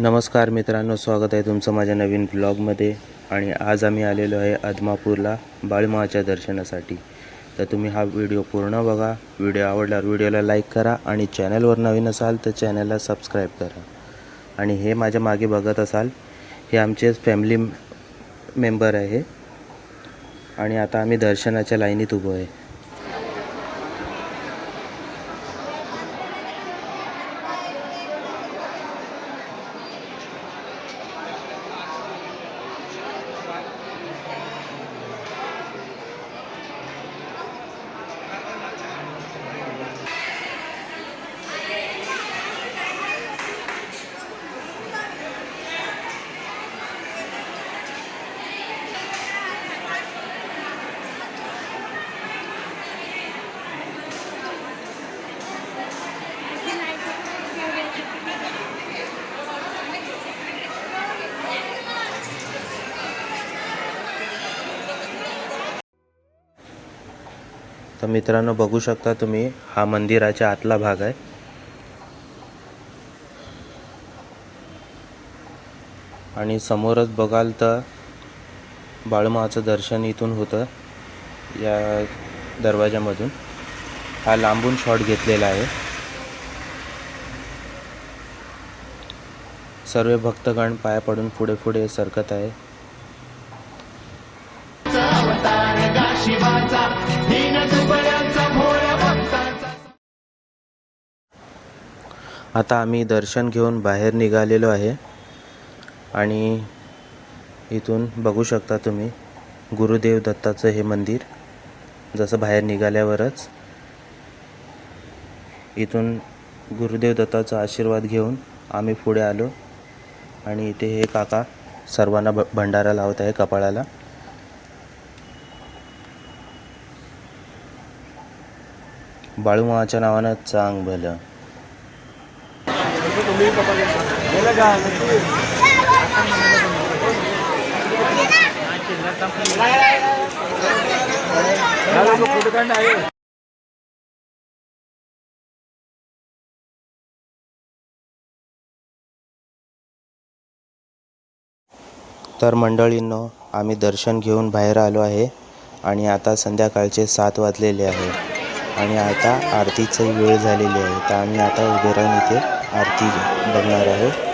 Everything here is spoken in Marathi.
नमस्कार मित्रांनो, स्वागत आहे तुमचं माझ्या नवीन ब्लॉगमध्ये. आणि आज आम्ही आलेलो आहे आदमापूरला बाळूमामाच्या दर्शनासाठी. तर तुम्ही हा व्हिडिओ पूर्ण बघा. व्हिडिओ आवडल्यावर व्हिडिओला लाईक करा आणि चॅनलवर नवीन असाल तर चॅनलला सबस्क्राईब करा. आणि हे माझ्या मागे बघत असाल, हे आमचे फॅमिली मेंबर आहे. आणि आता आम्ही दर्शनाच्या लाईनीत उभो आहे. तर मित्रांनो, बघू शकता तुम्ही, हा मंदिराच्या आतला भाग आहे. आणि समोरच बघाल तर बाळूमामाचं दर्शन इथून होतं, या दरवाजामधून. हा लांबून शॉट घेतलेला आहे. सर्व भक्तगण पाया पडून पुढे पुढे सरकत आहे. आता आम्ही दर्शन घेऊन बाहेर निघालेलो आहे. आणि इथून बघू शकता तुम्ही गुरुदेव दत्ताचं हे मंदिर. जसं बाहेर निघाल्यावरच इथून गुरुदेव दत्ताचा आशीर्वाद घेऊन आम्ही पुढे आलो. आणि इथे हे काका सर्वांना भंडारा लावत आहे कपाळाला. बाळूमामाच्या नावानं चांग भलं. तर मंडळींनो, आम्ही दर्शन घेऊन बाहेर आलो आहे. आणि आता संध्याकाळचे 7 वाजलेले आहे. आणि आता आरतीची वेळ झालेली आहे. तर आम्ही आता उभे राहून इथे आरती बघणार आहोत.